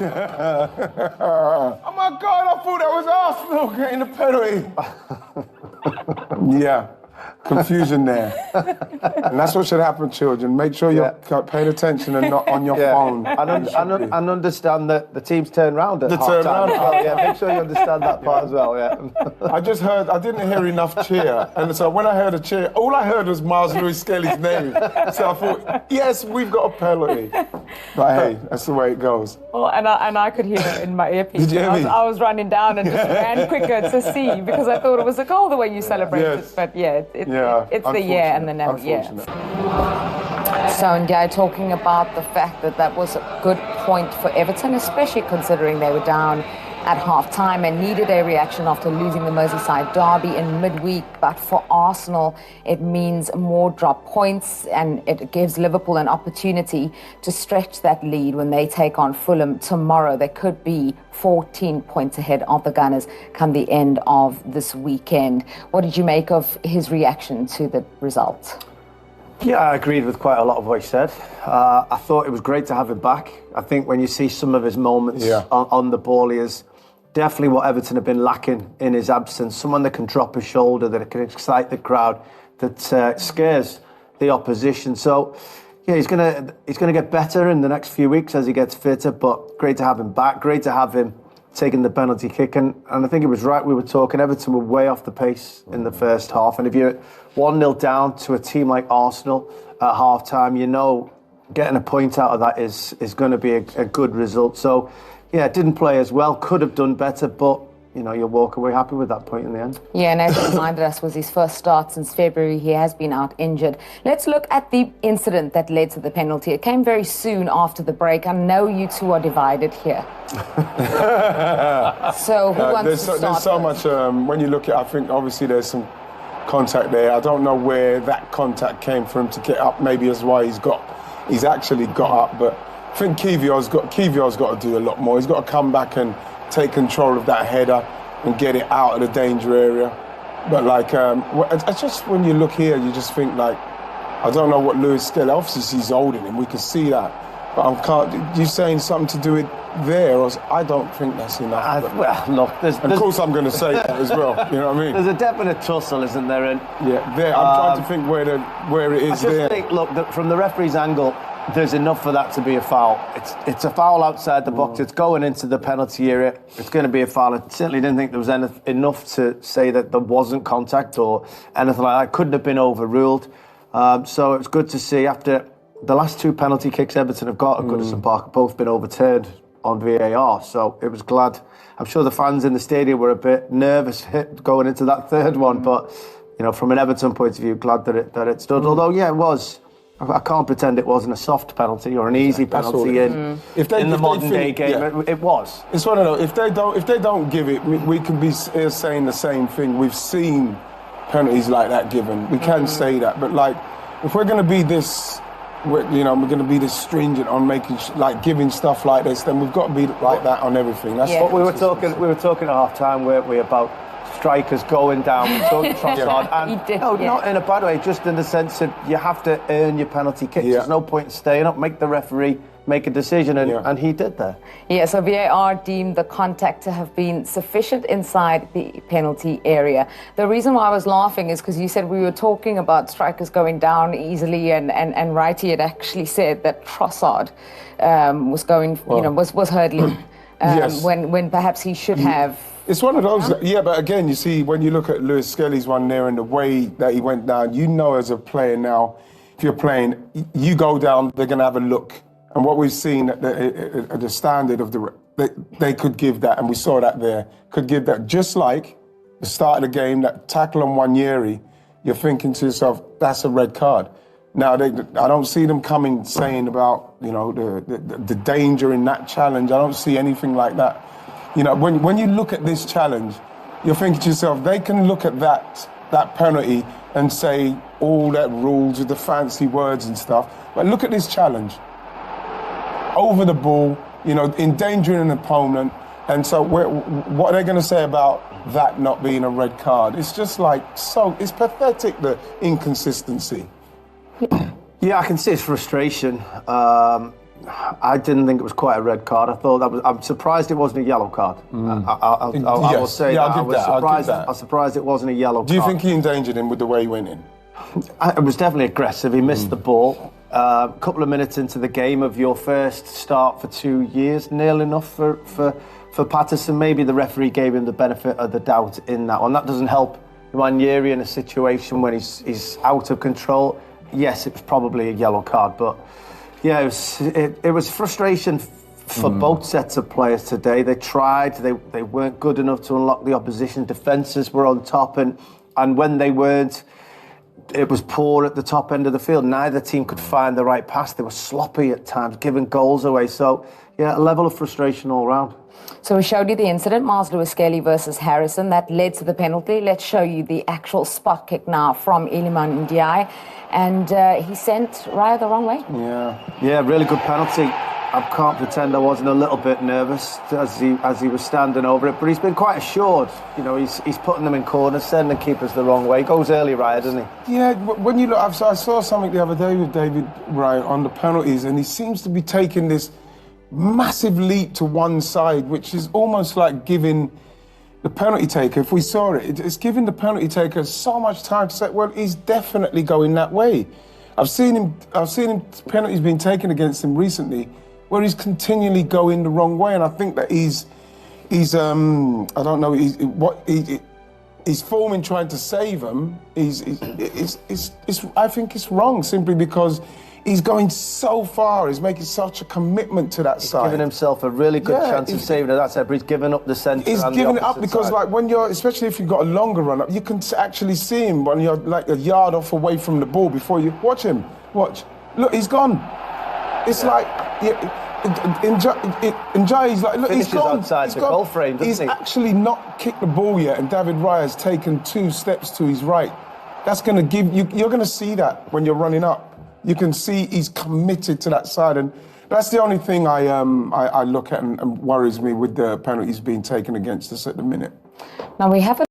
Oh my God, I thought that was Arsenal getting the penalty. Yeah. Confusion there. And that's what should happen, children. Make sure you're paying attention and not on your phone. And understand that the team's turned round at half-time. Yeah, make sure you understand that part as well, yeah. I didn't hear enough cheer. And so when I heard a cheer, all I heard was Miles Lewis-Skelly's name. So I thought, yes, we've got a penalty. But hey, that's the way it goes. Well, and I could hear it in my earpiece. Did you hear me? I was running down and just ran quicker to see because I thought it was a goal the way you celebrated. Yes. But it's the yeah and the no, yeah. So, Ngai, talking about the fact that was a good point for Everton, especially considering they were down at half-time and needed a reaction after losing the Merseyside derby in midweek. But for Arsenal, it means more drop points and it gives Liverpool an opportunity to stretch that lead when they take on Fulham tomorrow. They could be 14 points ahead of the Gunners come the end of this weekend. What did you make of his reaction to the result? Yeah, I agreed with quite a lot of what he said. I thought it was great to have him back. I think when you see some of his moments on the ball, he is definitely what Everton have been lacking in his absence. Someone that can drop his shoulder, that can excite the crowd, that scares the opposition. So, yeah, he's gonna get better in the next few weeks as he gets fitter. But great to have him back. Great to have him taking the penalty kick. And I think it was right. We were talking. Everton were way off the pace in the first half. And if you're 1-0 down to a team like Arsenal at half time, you know getting a point out of that is going to be a good result. So, yeah, didn't play as well, could have done better, but, you know, you'll walk away happy with that point in the end. Yeah, and as he reminded us, was his first start since February. He has been out injured. Let's look at the incident that led to the penalty. It came very soon after the break. I know you two are divided here. So who wants to start? There's so much, when you look at, I think obviously there's some contact there. I don't know where that contact came for him to get up. Maybe that's why he's actually got up, but I think Kiwior's got to do a lot more. He's got to come back and take control of that header and get it out of the danger area. But it's just when you look here, you just think I don't know what Lewis-Skelly. Obviously, he's holding him. We can see that. But you're saying something to do with there, or I don't think that's enough. Of course, I'm going to say that as well. You know what I mean? There's a definite tussle, isn't there? And there. I'm trying to think where it is. I just think, from the referee's angle, there's enough for that to be a foul. It's a foul outside the box. It's going into the penalty area. It's going to be a foul. I certainly didn't think there was enough to say that there wasn't contact or anything like that. Couldn't have been overruled. So it's good to see after the last two penalty kicks Everton have got at Goodison Park have both been overturned on VAR. So it was glad. I'm sure the fans in the stadium were a bit nervous going into that third one. But, you know, from an Everton point of view, glad that it stood. Although, yeah, it was. I can't pretend it wasn't a soft penalty or an easy penalty in the modern day game. Yeah. It was. It's one of those. If they don't give it, we can be saying the same thing. We've seen penalties like that given. We can say that, but if we're going to be this, we're going to be this stringent on making giving stuff like this, then we've got to be like that on everything. That's what we were talking. We were talking at half time, weren't we, about strikers going down. We talked Trossard, and not in a bad way, just in the sense that you have to earn your penalty kicks. There's no point in staying up, make the referee make a decision, and he did that. Yeah, so VAR deemed the contact to have been sufficient inside the penalty area. The reason why I was laughing is because you said we were talking about strikers going down easily, and Wrighty had actually said that Trossard was going, was hurdling when perhaps he should have. It's one of those, but again, you see, when you look at Lewis-Skelly's one there and the way that he went down, you know as a player now, if you're playing, you go down, they're going to have a look. And what we've seen at the standard of they could give that, and we saw that there, could give that. Just like the start of the game, that tackle on Wanyeri, you're thinking to yourself, that's a red card. Now, I don't see them saying about, the danger in that challenge. I don't see anything like that. When you look at this challenge, you're thinking to yourself, they can look at that penalty and say all that rules with the fancy words and stuff. But look at this challenge. Over the ball, endangering an opponent. And so what are they going to say about that not being a red card? It's just it's pathetic, the inconsistency. Yeah, I can see his frustration. I didn't think it was quite a red card. I thought I'm surprised it wasn't a yellow card. I will say that. I was surprised it wasn't a yellow card. Do you think he endangered him with the way he went in? It was definitely aggressive. He missed the ball. A couple of minutes into the game of your first start for 2 years, nearly enough for Patterson. Maybe the referee gave him the benefit of the doubt in that one. That doesn't help Ranieri in a situation when he's out of control. Yes, it was probably a yellow card, but yeah, it was frustration for both sets of players today. They tried, they weren't good enough to unlock the opposition. Defences were on top, and when they weren't, it was poor at the top end of the field. Neither team could find the right pass. They were sloppy at times, giving goals away. So, yeah, a level of frustration all round. So we showed you the incident, Miles Lewis-Skelly versus Harrison, that led to the penalty. Let's show you the actual spot kick now from Iliman Ndiaye. And he sent Raya the wrong way. Yeah, really good penalty. I can't pretend I wasn't a little bit nervous as he was standing over it, but he's been quite assured. You know, he's putting them in corners, sending keepers the wrong way. Goes early, Raya, doesn't he? Yeah, when you look, I saw something the other day with David Raya on the penalties, and he seems to be taking this massive leap to one side, which is almost like giving the penalty taker, if we saw it, it's giving the penalty taker so much time to say, well, he's definitely going that way. I've seen him penalties being taken against him recently where he's continually going the wrong way, and I think that he's I don't know, his form in trying to save him I think it's wrong, simply because he's going so far. He's making such a commitment to that side. He's giving himself a really good chance of saving it. That's it. But he's giving up the centre. He's and giving the it up because, side. like, when you're, especially if you've got a longer run up, you can actually see him when you're like a yard off away from the ball before you watch him. Watch. Look, he's gone. It's like, Ndiaye's like, look, he's gone. Outside the goal frame, doesn't he? He's actually not kicked the ball yet, and David Raya's taken 2 steps to his right. That's going to give you. You're going to see that when you're running up. You can see he's committed to that side, and that's the only thing I look at and worries me with the penalties being taken against us at the minute. Now we have